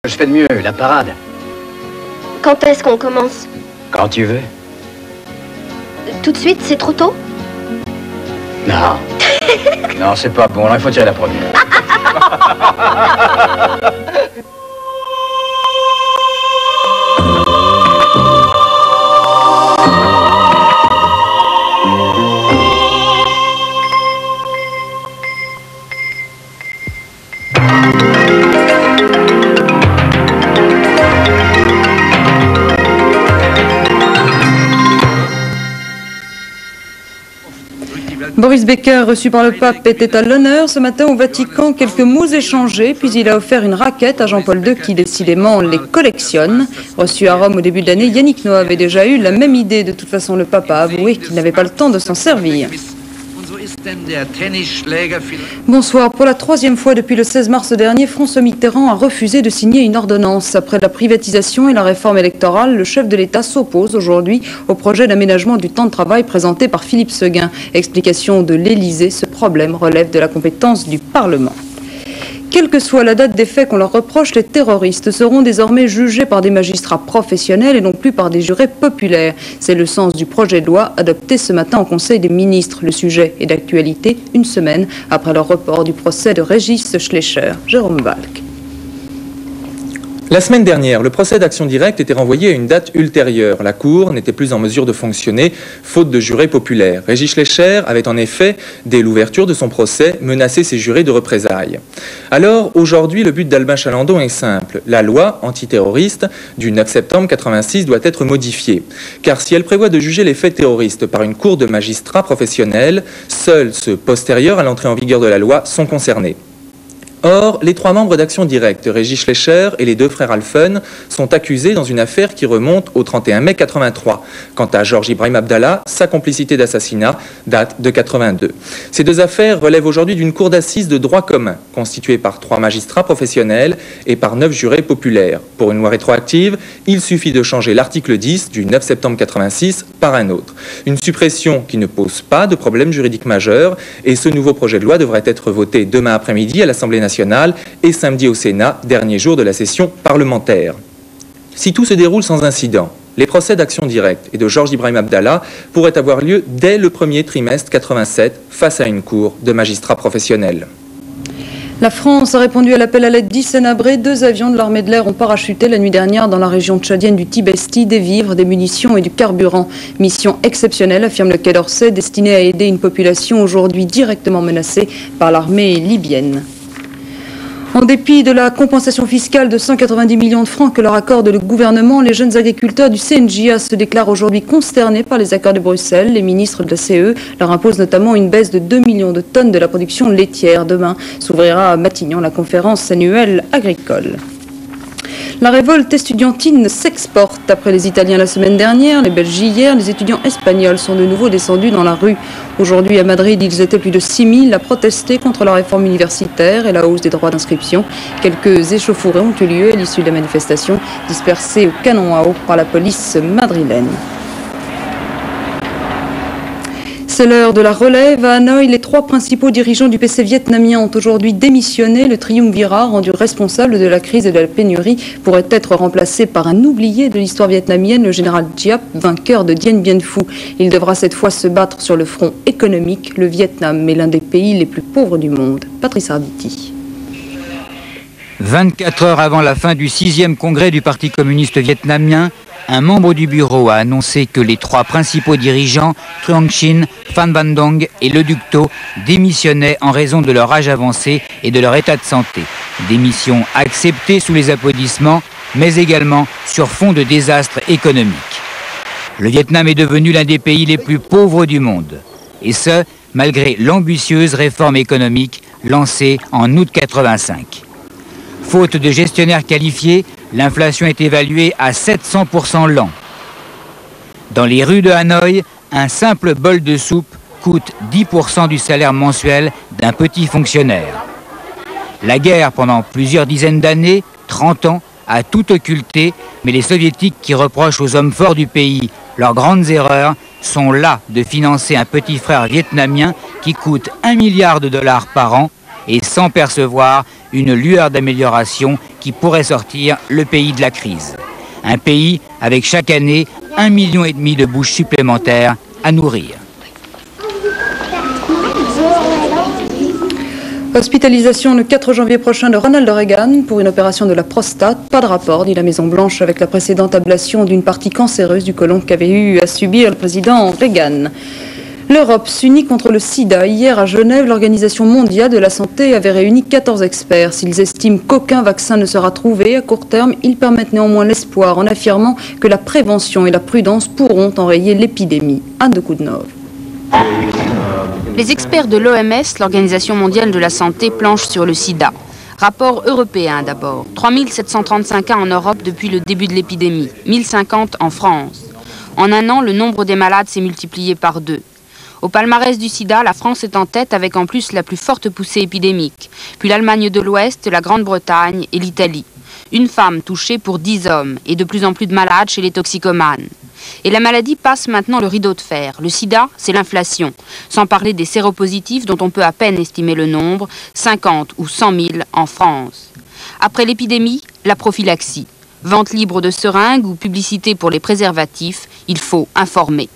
Je fais de mieux, la parade. Quand est-ce qu'on commence? Quand tu veux. Tout de suite, c'est trop tôt? Non. Non, c'est pas bon, là, il faut tirer la première. Boris Becker, reçu par le pape, était à l'honneur ce matin au Vatican. Quelques mots échangés, puis il a offert une raquette à Jean-Paul II qui décidément les collectionne. Reçu à Rome au début de l'année, Yannick Noah avait déjà eu la même idée. De toute façon, le pape a avoué qu'il n'avait pas le temps de s'en servir. Bonsoir. Pour la troisième fois depuis le 16 mars dernier, François Mitterrand a refusé de signer une ordonnance. Après la privatisation et la réforme électorale, le chef de l'État s'oppose aujourd'hui au projet d'aménagement du temps de travail présenté par Philippe Séguin. Explication de l'Élysée, ce problème relève de la compétence du Parlement. Quelle que soit la date des faits qu'on leur reproche, les terroristes seront désormais jugés par des magistrats professionnels et non plus par des jurés populaires. C'est le sens du projet de loi adopté ce matin au Conseil des ministres. Le sujet est d'actualité une semaine après le report du procès de Régis Schleicher. Jérôme Valk. La semaine dernière, le procès d'Action Directe était renvoyé à une date ultérieure. La Cour n'était plus en mesure de fonctionner, faute de jurés populaires. Régis Schleicher avait en effet, dès l'ouverture de son procès, menacé ses jurés de représailles. Alors, aujourd'hui, le but d'Albin Chalandon est simple. La loi antiterroriste du 9 septembre 86 doit être modifiée. Car si elle prévoit de juger les faits terroristes par une cour de magistrats professionnels, seuls ceux postérieurs à l'entrée en vigueur de la loi sont concernés. Or, les trois membres d'Action Directe, Régis Schleicher et les deux frères Alphen, sont accusés dans une affaire qui remonte au 31 mai 83. Quant à Georges Ibrahim Abdallah, sa complicité d'assassinat date de 82. Ces deux affaires relèvent aujourd'hui d'une cour d'assises de droit commun, constituée par 3 magistrats professionnels et par 9 jurés populaires. Pour une loi rétroactive, il suffit de changer l'article 10 du 9 septembre 86 par un autre. Une suppression qui ne pose pas de problème juridique majeur, et ce nouveau projet de loi devrait être voté demain après-midi à l'Assemblée nationale et samedi au Sénat, dernier jour de la session parlementaire. Si tout se déroule sans incident, les procès d'Action Directe et de Georges Ibrahim Abdallah pourraient avoir lieu dès le premier trimestre 87 face à une cour de magistrats professionnels. La France a répondu à l'appel à l'aide d'Issenabré. 2 avions de l'armée de l'air ont parachuté la nuit dernière dans la région tchadienne du Tibesti des vivres, des munitions et du carburant. Mission exceptionnelle, affirme le Quai d'Orsay, destinée à aider une population aujourd'hui directement menacée par l'armée libyenne. En dépit de la compensation fiscale de 190 millions de francs que leur accorde le gouvernement, les jeunes agriculteurs du CNJA se déclarent aujourd'hui consternés par les accords de Bruxelles. Les ministres de la CE leur imposent notamment une baisse de 2 millions de tonnes de la production laitière. Demain s'ouvrira à Matignon la conférence annuelle agricole. La révolte estudiantine s'exporte. Après les Italiens la semaine dernière, les Belges hier, les étudiants espagnols sont de nouveau descendus dans la rue. Aujourd'hui à Madrid, ils étaient plus de 6 000 à protester contre la réforme universitaire et la hausse des droits d'inscription. Quelques échauffourées ont eu lieu à l'issue de la manifestation, dispersée au canon à eau par la police madrilène. C'est l'heure de la relève. À Hanoï, les 3 principaux dirigeants du PC vietnamien ont aujourd'hui démissionné. Le triumvirat, rendu responsable de la crise et de la pénurie, pourrait être remplacé par un oublié de l'histoire vietnamienne, le général Giap, vainqueur de Dien Bien Phu. Il devra cette fois se battre sur le front économique. Le Vietnam est l'un des pays les plus pauvres du monde. Patrice Arditi. 24 heures avant la fin du 6e congrès du Parti communiste vietnamien, un membre du bureau a annoncé que les 3 principaux dirigeants, Truong Chin, Phan Van Dong et Le Duc Tho, démissionnaient en raison de leur âge avancé et de leur état de santé. Démission acceptée sous les applaudissements, mais également sur fond de désastre économique. Le Vietnam est devenu l'un des pays les plus pauvres du monde. Et ce, malgré l'ambitieuse réforme économique lancée en août 85. Faute de gestionnaires qualifiés, l'inflation est évaluée à 700% l'an. Dans les rues de Hanoï, un simple bol de soupe coûte 10% du salaire mensuel d'un petit fonctionnaire. La guerre, pendant plusieurs dizaines d'années, 30 ans, a tout occulté, mais les soviétiques qui reprochent aux hommes forts du pays leurs grandes erreurs sont là de financer un petit frère vietnamien qui coûte $1 milliard par an et sans percevoir une lueur d'amélioration qui pourrait sortir le pays de la crise. Un pays avec chaque année 1,5 million de bouches supplémentaires à nourrir. Hospitalisation le 4 janvier prochain de Ronald Reagan pour une opération de la prostate. Pas de rapport, dit la Maison-Blanche, avec la précédente ablation d'une partie cancéreuse du côlon qu'avait eu à subir le président Reagan. L'Europe s'unit contre le sida. Hier à Genève, l'Organisation mondiale de la santé avait réuni 14 experts. S'ils estiment qu'aucun vaccin ne sera trouvé à court terme, ils permettent néanmoins l'espoir en affirmant que la prévention et la prudence pourront enrayer l'épidémie. Anne de Coudenhove. Les experts de l'OMS, l'Organisation mondiale de la santé, planchent sur le sida. Rapport européen d'abord. 3735 cas en Europe depuis le début de l'épidémie, 1050 en France. En un an, le nombre des malades s'est multiplié par 2. Au palmarès du sida, la France est en tête avec en plus la plus forte poussée épidémique, puis l'Allemagne de l'Ouest, la Grande-Bretagne et l'Italie. Une femme touchée pour 10 hommes et de plus en plus de malades chez les toxicomanes. Et la maladie passe maintenant le rideau de fer. Le sida, c'est l'inflation. Sans parler des séropositifs dont on peut à peine estimer le nombre, 50 ou 100 000 en France. Après l'épidémie, la prophylaxie. Vente libre de seringues ou publicité pour les préservatifs, il faut informer.